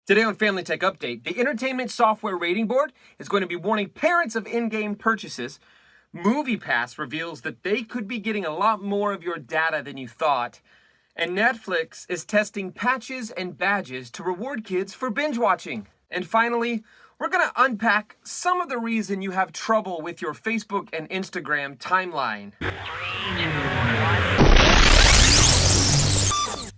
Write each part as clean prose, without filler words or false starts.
Today on Family Tech Update, the Entertainment Software Rating Board is going to be warning parents of in-game purchases. MoviePass reveals that they could be getting a lot more of your data than you thought. And Netflix is testing patches and badges to reward kids for binge watching. And finally, we're going to unpack some of the reason you have trouble with your Facebook and Instagram timeline.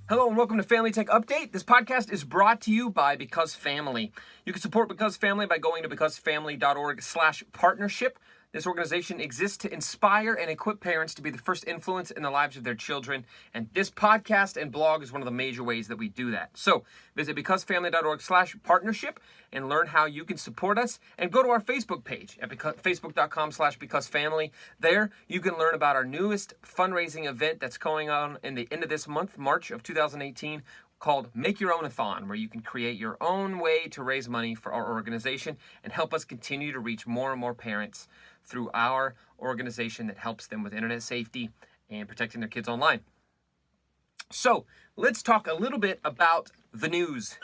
Hello and welcome to Family Tech Update. This podcast is brought to you by Because Family. You can support Because Family by going to becausefamily.org/partnership. This organization exists to inspire and equip parents to be the first influence in the lives of their children. And this podcast and blog is one of the major ways that we do that. So visit becausefamily.org/partnership and learn how you can support us. And go to our Facebook page at facebook.com/becausefamily. There you can learn about our newest fundraising event that's going on in the end of this month, March of 2018. Called Make Your Own-a-thon, where you can create your own way to raise money for our organization and help us continue to reach more and more parents through our organization that helps them with internet safety and protecting their kids online. So let's talk a little bit about the news.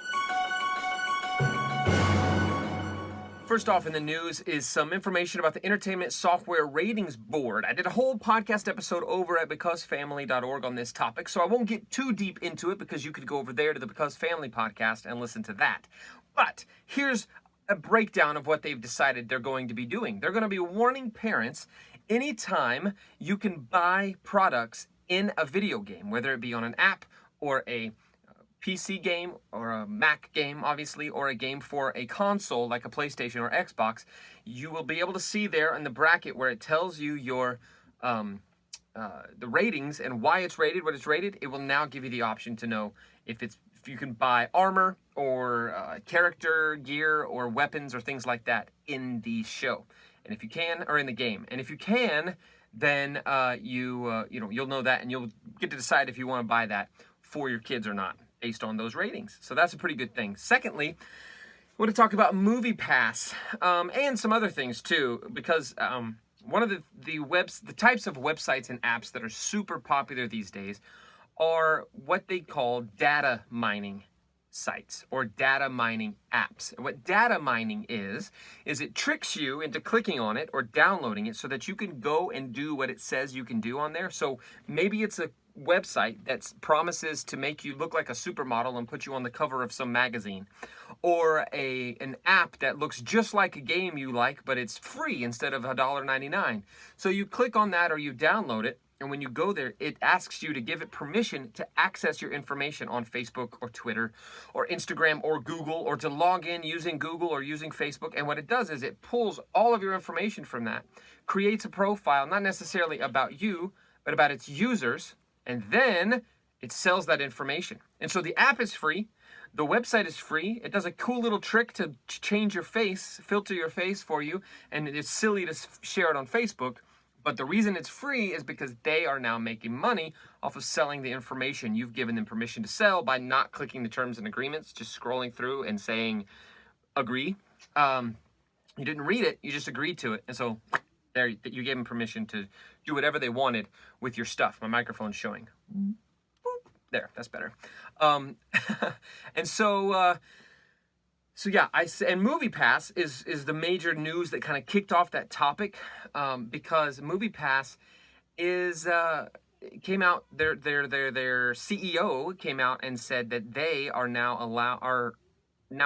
First off in the news is some information about the Entertainment Software Ratings Board. I did a whole podcast episode over at becausefamily.org on this topic, so I won't get too deep into it because you could go over there to the Because Family podcast and listen to that. But here's a breakdown of what they've decided they're going to be doing. They're going to be warning parents anytime you can buy products in a video game, whether it be on an app or a PC game or a Mac game, obviously, or a game for a console like a PlayStation or Xbox. You will be able to see there in the bracket where it tells you your the ratings and why it's rated, what it's rated. It will now give you the option to know if you can buy armor or character gear or weapons or things like that in the show, and if you can, or in the game, and if you can, then you'll know that, and you'll get to decide if you want to buy that for your kids or not, based on those ratings. So that's a pretty good thing. Secondly, I want to talk about MoviePass and some other things too, because one of the types of websites and apps that are super popular these days are what they call data mining sites or data mining apps. And what data mining is it tricks you into clicking on it or downloading it so that you can go and do what it says you can do on there. So maybe it's a website that promises to make you look like a supermodel and put you on the cover of some magazine, or an app that looks just like a game you like, but it's free instead of $1.99. So you click on that or you download it, and when you go there, it asks you to give it permission to access your information on Facebook or Twitter or Instagram or Google, or to log in using Google or using Facebook. And what it does is it pulls all of your information from that, creates a profile, not necessarily about you, but about its users, and then it sells that information. And so the app is free. The website is free. It does a cool little trick to change your face, filter your face for you, and it's silly to share it on Facebook. But the reason it's free is because they are now making money off of selling the information you've given them permission to sell by not clicking the terms and agreements, just scrolling through and saying, agree. You didn't read it, you just agreed to it. And so there, you gave them permission to do whatever they wanted with your stuff. My microphone's showing. Boop. There, that's better. And so yeah, and MoviePass is the major news that kind of kicked off that topic, because MoviePass came out. Their CEO came out and said that they are now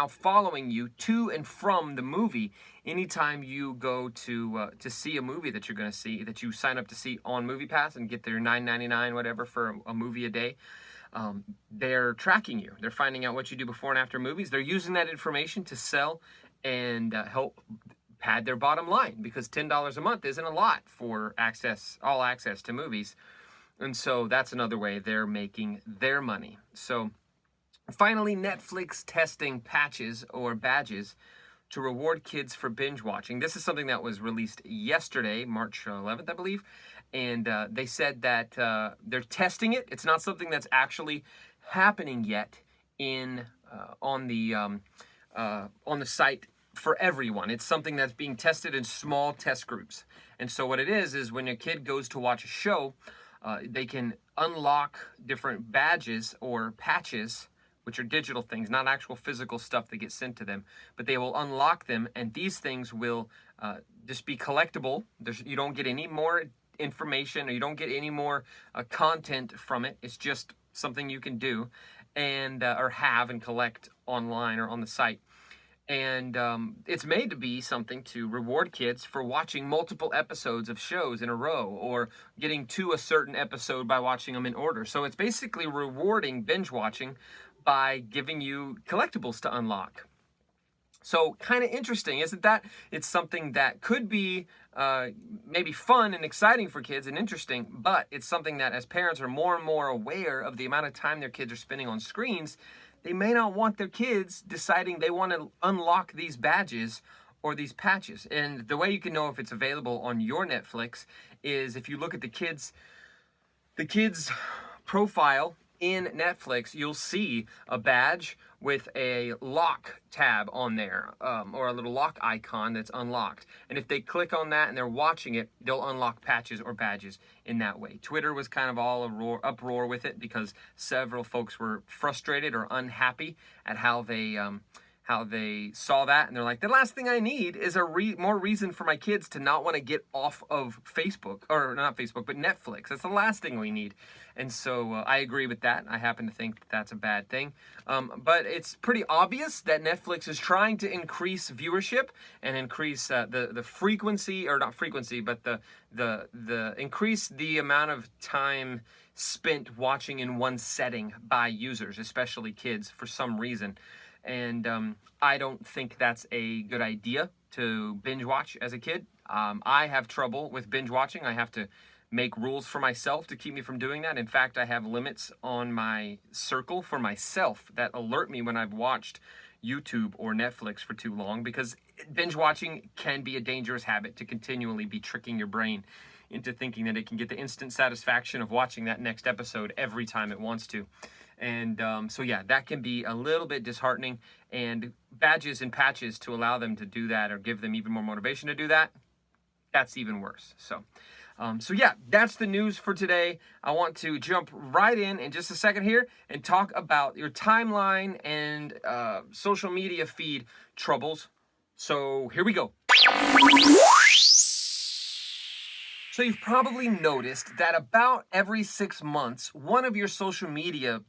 following you to and from the movie anytime you go to see a movie that you're going to see, that you sign up to see on MoviePass and get their $9.99 whatever for a movie a day. They're tracking you. They're finding out what you do before and after movies. They're using that information to sell and help pad their bottom line, because $10 a month isn't a lot for all access to movies. And so that's another way they're making their money. So finally, Netflix testing patches or badges to reward kids for binge watching. This is something that was released yesterday, March 11th, I believe. And they said that they're testing it. It's not something that's actually happening yet on the site for everyone. It's something that's being tested in small test groups. And so what it is when a kid goes to watch a show, they can unlock different badges or patches which are digital things, not actual physical stuff that gets sent to them, but they will unlock them, and these things will just be collectible. You don't get any more information, or you don't get any more content from it. It's just something you can do and or have and collect online or on the site. And it's made to be something to reward kids for watching multiple episodes of shows in a row, or getting to a certain episode by watching them in order. So it's basically rewarding binge watching by giving you collectibles to unlock. So kind of interesting, isn't that? It's something that could be maybe fun and exciting for kids and interesting, but it's something that as parents are more and more aware of the amount of time their kids are spending on screens, they may not want their kids deciding they want to unlock these badges or these patches. And the way you can know if it's available on your Netflix is if you look at the kids' profile in Netflix, you'll see a badge with a lock tab on there, or a little lock icon that's unlocked. And if they click on that and they're watching it, they'll unlock patches or badges in that way. Twitter was kind of all uproar with it because several folks were frustrated or unhappy at how they saw that, and they're like, the last thing I need is more reason for my kids to not want to get off of Facebook, or not Facebook, but Netflix. That's the last thing we need. And so I agree with that. I happen to think that that's a bad thing. But it's pretty obvious that Netflix is trying to increase viewership and increase the frequency, or not frequency, but the increase the amount of time spent watching in one setting by users, especially kids, for some reason. And I don't think that's a good idea to binge watch as a kid. I have trouble with binge watching. I have to make rules for myself to keep me from doing that. In fact, I have limits on my circle for myself that alert me when I've watched YouTube or Netflix for too long, because binge watching can be a dangerous habit to continually be tricking your brain into thinking that it can get the instant satisfaction of watching that next episode every time it wants to. And so yeah, that can be a little bit disheartening, and badges and patches to allow them to do that or give them even more motivation to do that, that's even worse. So yeah, that's the news for today. I want to jump right in just a second here and talk about your timeline and social media feed troubles. So here we go. So you've probably noticed that about every 6 months, one of your social media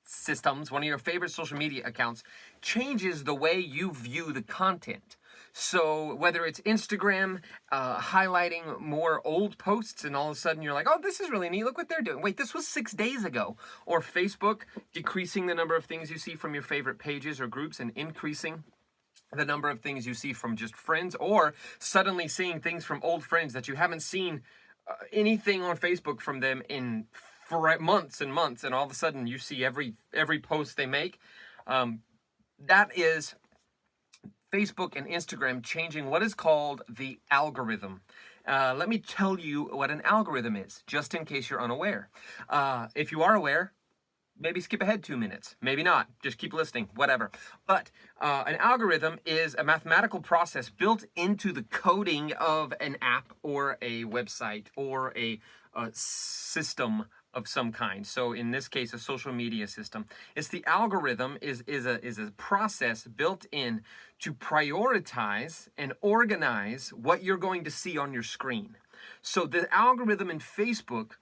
systems, one of your favorite social media accounts, changes the way you view the content. So whether it's Instagram highlighting more old posts, and all of a sudden you're like, oh, this is really neat, look what they're doing. Wait, this was 6 days ago. Or Facebook decreasing the number of things you see from your favorite pages or groups and increasing the number of things you see from just friends, or suddenly seeing things from old friends that you haven't seen anything on Facebook from them in for months and months, and all of a sudden you see every post they make. That is Facebook and Instagram changing what is called the algorithm. Let me tell you what an algorithm is, just in case you're unaware. If you are aware, maybe skip ahead 2 minutes. Maybe not. Just keep listening. Whatever. But an algorithm is a mathematical process built into the coding of an app or a website or a system of some kind. So in this case, a social media system. It's the algorithm is a process built in to prioritize and organize what you're going to see on your screen. So the algorithm in Facebook,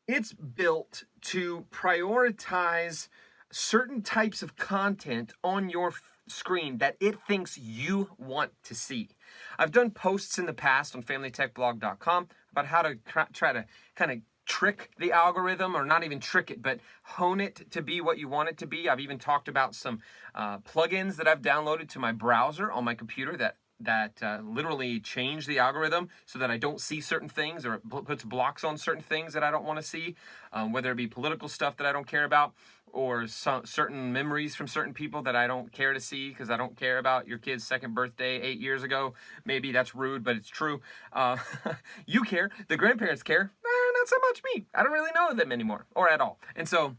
it's built to prioritize certain types of content on your screen that it thinks you want to see. I've done posts in the past on familytechblog.com about how to try to kind of trick the algorithm, or not even trick it, but hone it to be what you want it to be. I've even talked about some plugins that I've downloaded to my browser on my computer that literally change the algorithm so that I don't see certain things, or it puts blocks on certain things that I don't want to see, whether it be political stuff that I don't care about, or certain memories from certain people that I don't care to see because I don't care about your kid's second birthday 8 years ago. Maybe that's rude, but it's true. You care. The grandparents care. Not so much me. I don't really know them anymore, or at all. And so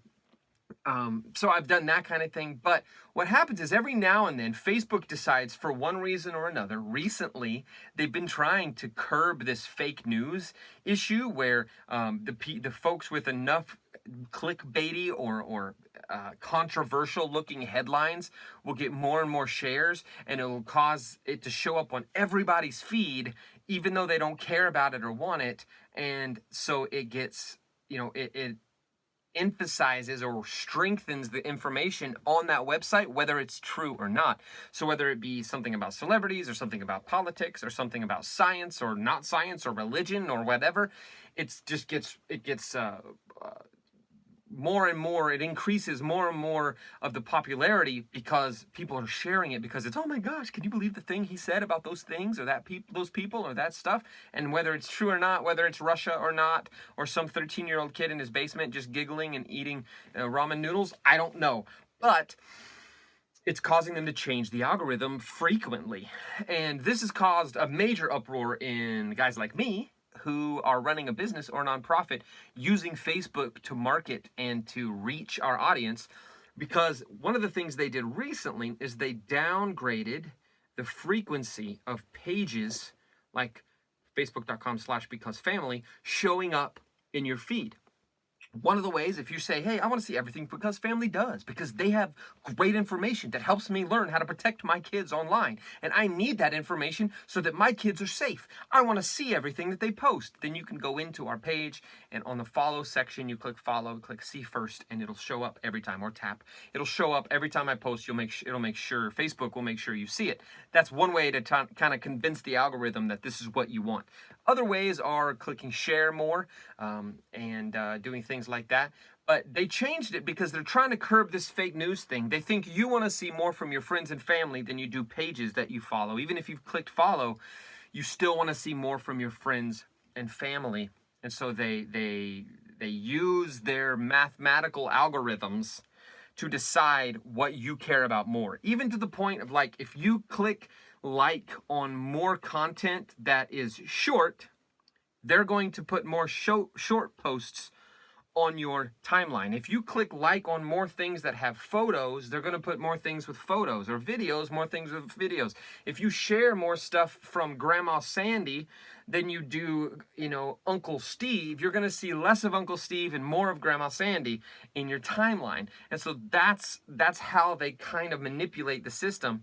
I've done that kind of thing. But what happens is every now and then Facebook decides, for one reason or another, recently they've been trying to curb this fake news issue where the folks with enough clickbaity or controversial looking headlines will get more and more shares, and it will cause it to show up on everybody's feed, even though they don't care about it or want it. And so it gets, it emphasizes or strengthens the information on that website, whether it's true or not. So whether it be something about celebrities or something about politics or something about science or not science or religion or whatever, it gets more and more, it increases more and more of the popularity because people are sharing it, because it's, oh my gosh, can you believe the thing he said about those things or those people or that stuff? And whether it's true or not, whether it's Russia or not, or some 13-year-old kid in his basement just giggling and eating ramen noodles, I don't know. But it's causing them to change the algorithm frequently. And this has caused a major uproar in guys like me, who are running a business or a nonprofit using Facebook to market and to reach our audience, because one of the things they did recently is they downgraded the frequency of pages like facebook.com/becausefamily showing up in your feed. One of the ways, if you say, hey, I want to see everything Because Family does, because they have great information that helps me learn how to protect my kids online, and I need that information so that my kids are safe. I want to see everything that they post. Then you can go into our page, and on the follow section, you click follow, click see first, and it'll show up every time, or tap. It'll show up every time I post. It'll make sure, Facebook will make sure you see it. That's one way to kind of convince the algorithm that this is what you want. Other ways are clicking share more and doing things like that. But they changed it because they're trying to curb this fake news thing. They think you want to see more from your friends and family than you do pages that you follow. Even if you've clicked follow, you still want to see more from your friends and family. And so they use their mathematical algorithms to decide what you care about more. Even to the point of, like, if you click like on more content that is short, they're going to put more short posts on your timeline. If you click like on more things that have photos, they're going to put more things with photos, or videos, more things with videos. If you share more stuff from Grandma Sandy than you do, Uncle Steve, you're going to see less of Uncle Steve and more of Grandma Sandy in your timeline. And so that's how they kind of manipulate the system.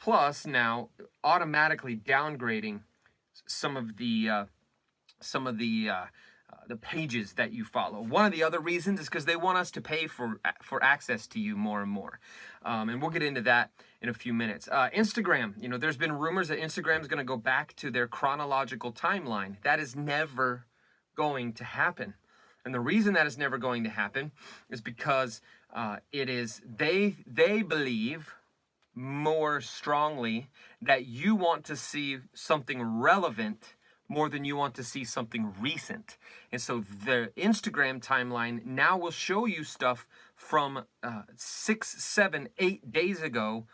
Plus, now automatically downgrading some of the pages that you follow. One of the other reasons is because they want us to pay for access to you more and more. And we'll get into that in a few minutes. Instagram, there's been rumors that Instagram is going to go back to their chronological timeline. That is never going to happen. And the reason that is never going to happen is because they believe more strongly that you want to see something relevant more than you want to see something recent. And so the Instagram timeline now will show you stuff from 6, 7, 8 days ago,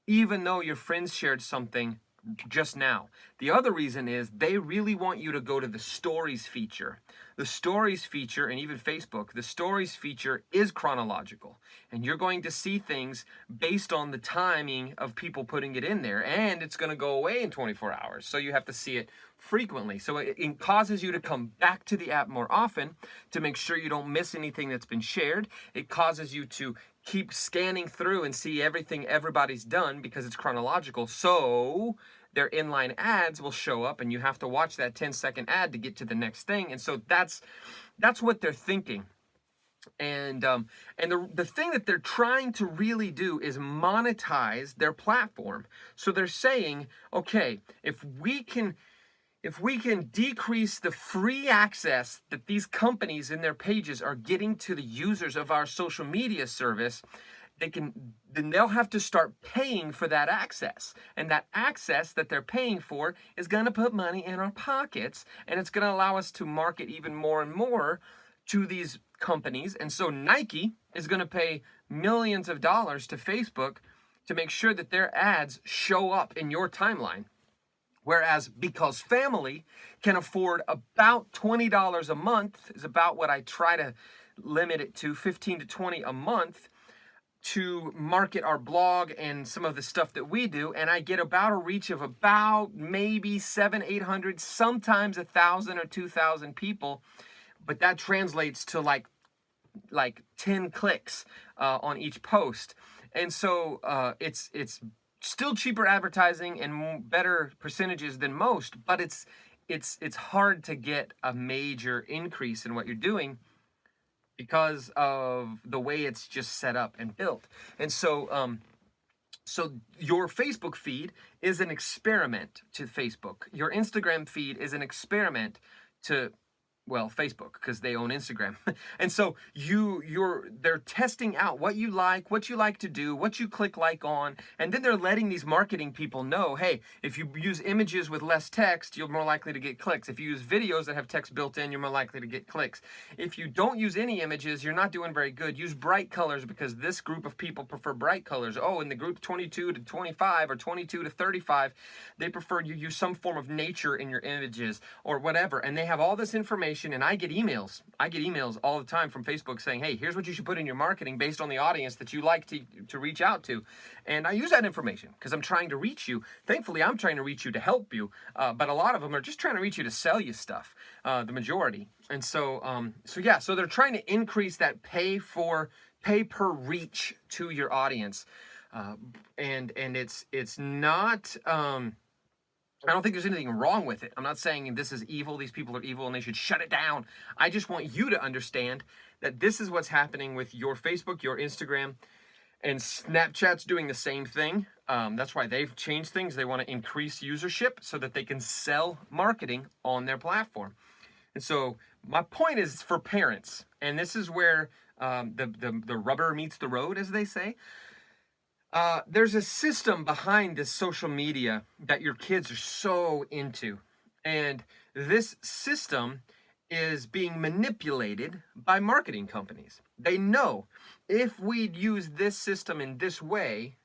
even though your friends shared something just now. The other reason is they really want you to go to the stories feature. The stories feature, and even Facebook, the stories feature is chronological, and you're going to see things based on the timing of people putting it in there, and it's going to go away in 24 hours, so you have to see it frequently. So it causes you to come back to the app more often to make sure you don't miss anything that's been shared. It causes you to keep scanning through and see everything everybody's done because it's chronological. So their inline ads will show up, and you have to watch that 10-second ad to get to the next thing. And so that's what they're thinking. And the thing that they're trying to really do is monetize their platform. So they're saying, okay, if we can decrease the free access that these companies in their pages are getting to the users of our social media service, then they'll have to start paying for that access. And that access that they're paying for is going to put money in our pockets, and it's going to allow us to market even more and more to these companies. And so Nike is going to pay millions of dollars to Facebook to make sure that their ads show up in your timeline. Whereas Because Family can afford about $20 a month, is about what I try to limit it to, 15 to 20 a month, to market our blog and some of the stuff that we do, and I get about a reach of about maybe 700-800, sometimes 1,000 or 2,000 people, but that translates to like like 10 clicks on each post. And so it's still cheaper advertising and better percentages than most, but it's hard to get a major increase in what you're doing because of the way it's just set up and built. And so so your Facebook feed is an experiment to Facebook. Your Instagram feed is an experiment to, well, Facebook, because they own Instagram. And so they're testing out what you like to do, what you click like on, and then they're letting these marketing people know, hey, if you use images with less text, you're more likely to get clicks. If you use videos that have text built in, you're more likely to get clicks. If you don't use any images, you're not doing very good. Use bright colors because this group of people prefer bright colors. Oh, in the group 22 to 25 or 22 to 35, they prefer you use some form of nature in your images or whatever. And they have all this information. And I get emails all the time from Facebook saying, hey, here's what you should put in your marketing based on the audience that you like to reach out to. And I use that information because I'm trying to reach you. Thankfully, I'm trying to reach you to help you. But a lot of them are just trying to reach you to sell you stuff, the majority. And so they're trying to increase that pay per reach to your audience. And it's not... I don't think there's anything wrong with it. I'm not saying this is evil, these people are evil and they should shut it down. I just want you to understand that this is what's happening with your Facebook, your Instagram, and Snapchat's doing the same thing. That's why they've changed things. They want to increase usership so that they can sell marketing on their platform. And so my point is for parents, and this is where the rubber meets the road, as they say. There's a system behind this social media that your kids are so into. And this system is being manipulated by marketing companies. They know if we use this system in this way,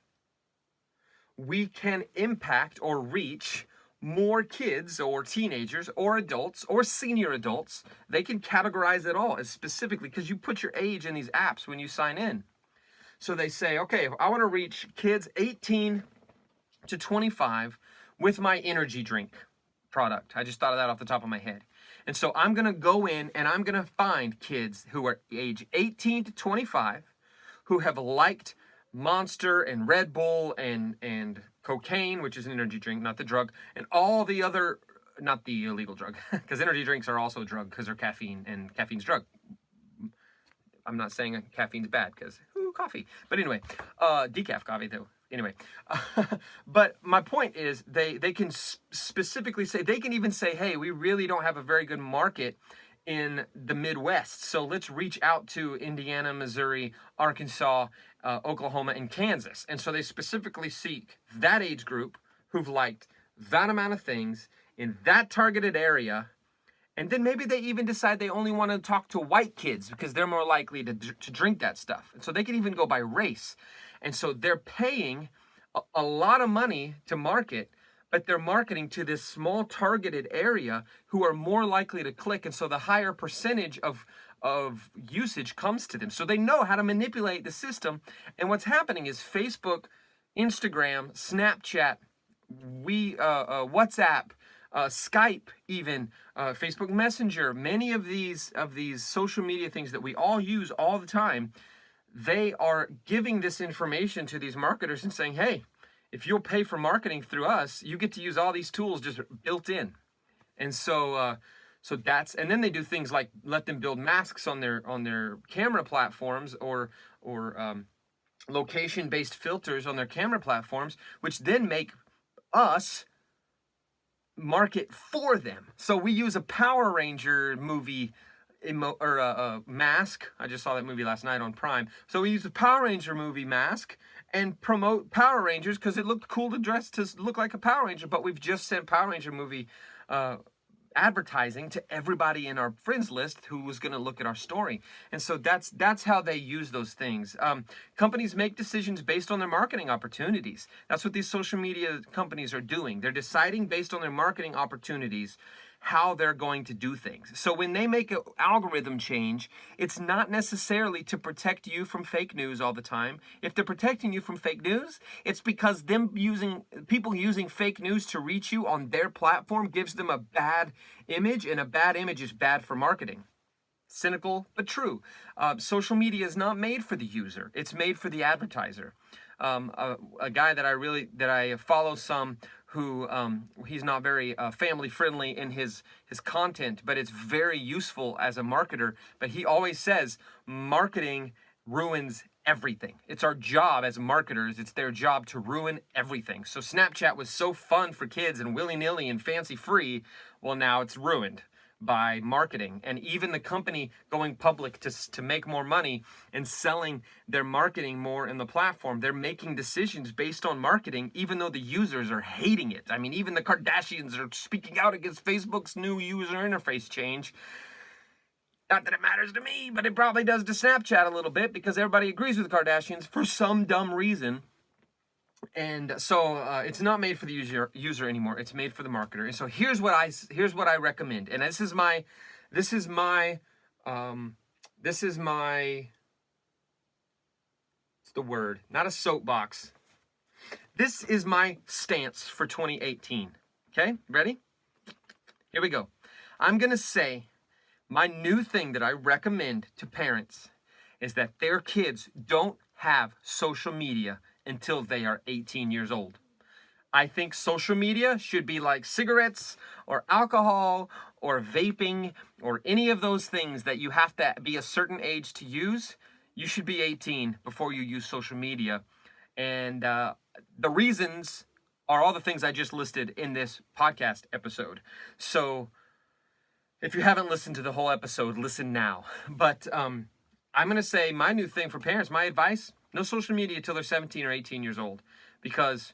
we can impact or reach more kids or teenagers or adults or senior adults. They can categorize it all as specifically because you put your age in these apps when you sign in. So they say, okay, if I want to reach kids 18 to 25 with my energy drink product. I just thought of that off the top of my head. And so I'm going to go in and I'm going to find kids who are age 18 to 25 who have liked Monster and Red Bull and cocaine, which is an energy drink, not the drug, and all the other, not the illegal drug, because energy drinks are also a drug because they're caffeine and caffeine's drug. I'm not saying caffeine's bad because coffee, but anyway, decaf coffee though. Anyway, but my point is they can specifically say, they can even say, hey, we really don't have a very good market in the Midwest, so let's reach out to Indiana, Missouri, Arkansas, Oklahoma, and Kansas. And so they specifically seek that age group who've liked that amount of things in that targeted area. And then maybe they even decide they only want to talk to white kids because they're more likely to drink that stuff. And so they can even go by race. And so they're paying a lot of money to market, but they're marketing to this small targeted area who are more likely to click. And so the higher percentage of usage comes to them. So they know how to manipulate the system. And what's happening is Facebook, Instagram, Snapchat, WhatsApp, Skype, even Facebook Messenger, many of these social media things that we all use all the time, they are giving this information to these marketers and saying, hey, if you'll pay for marketing through us, you get to use all these tools just built in. And so that's, and then they do things like let them build masks on their camera platforms or location-based filters on their camera platforms, which then make us market for them. So we use a Power Ranger movie mask. I just saw that movie last night on Prime. So we use the Power Ranger movie mask and promote Power Rangers because it looked cool to look like a Power Ranger, but we've just sent Power Ranger movie advertising to everybody in our friends list who was going to look at our story. And so that's how they use those things. Companies make decisions based on their marketing opportunities. That's what these social media companies are doing. They're deciding based on their marketing opportunities how they're going to do things. So when they make an algorithm change, it's not necessarily to protect you from fake news all the time. If they're protecting you from fake news, it's because people using fake news to reach you on their platform gives them a bad image, and a bad image is bad for marketing. Cynical, but true. Social media is not made for the user. It's made for the advertiser. A guy that I follow some who he's not very family friendly in his content, but it's very useful as a marketer. But he always says marketing ruins everything. It's our job as marketers. It's their job to ruin everything. So Snapchat was so fun for kids and willy-nilly and fancy free. Well, now it's ruined by marketing, and even the company going public to make more money and selling their marketing more in the platform. They're making decisions based on marketing, even though the users are hating it. I mean, even the Kardashians are speaking out against Facebook's new user interface change. Not that it matters to me, but it probably does to Snapchat a little bit, because everybody agrees with the Kardashians for some dumb reason. And so it's not made for the user anymore. It's made for the marketer. And so here's what I recommend. And this is my it's the word, not a soapbox. This is my stance for 2018. Okay, ready? Here we go. I'm gonna say my new thing that I recommend to parents is that their kids don't have social media until they are 18 years old. I think social media should be like cigarettes or alcohol or vaping or any of those things that you have to be a certain age to use. You should be 18 before you use social media. And the reasons are all the things I just listed in this podcast episode. So if you haven't listened to the whole episode, listen now. But I'm going to say my new thing for parents, my advice: no social media until they're 17 or 18 years old, because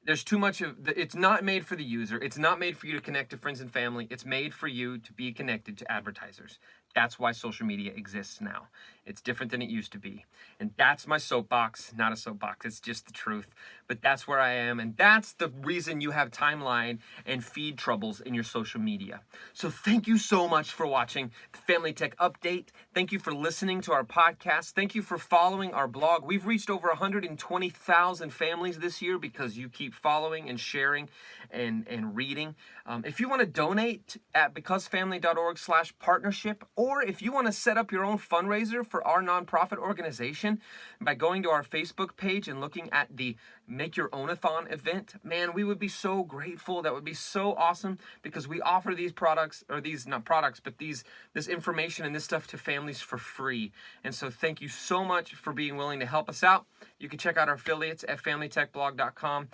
there's too much of it's not made for the user. It's not made for you to connect to friends and family. It's made for you to be connected to advertisers. That's why social media exists now. It's different than it used to be. And that's my soapbox. Not a soapbox. It's just the truth. But that's where I am. And that's the reason you have timeline and feed troubles in your social media. So thank you so much for watching the Family Tech Update. Thank you for listening to our podcast. Thank you for following our blog. We've reached over 120,000 families this year because you keep following and sharing and reading. If you want to donate at becausefamily.org/partnership, or if you want to set up your own fundraiser for our nonprofit organization by going to our Facebook page and looking at the Make Your Own-a-thon event, man, we would be so grateful. That would be so awesome, because we offer these products, or these, not products, but this information and this stuff to families for free. And so thank you so much for being willing to help us out. You can check out our affiliates at familytechblog.com.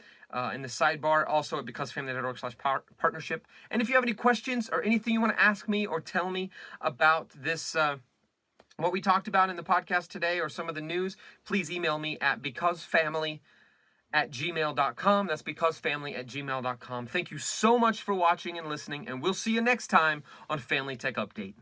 In the sidebar, also at becausefamily.org/partnership. And if you have any questions or anything you want to ask me or tell me about this, what we talked about in the podcast today, or some of the news, please email me at becausefamily@gmail.com. That's becausefamily@gmail.com. Thank you so much for watching and listening, and we'll see you next time on Family Tech Update.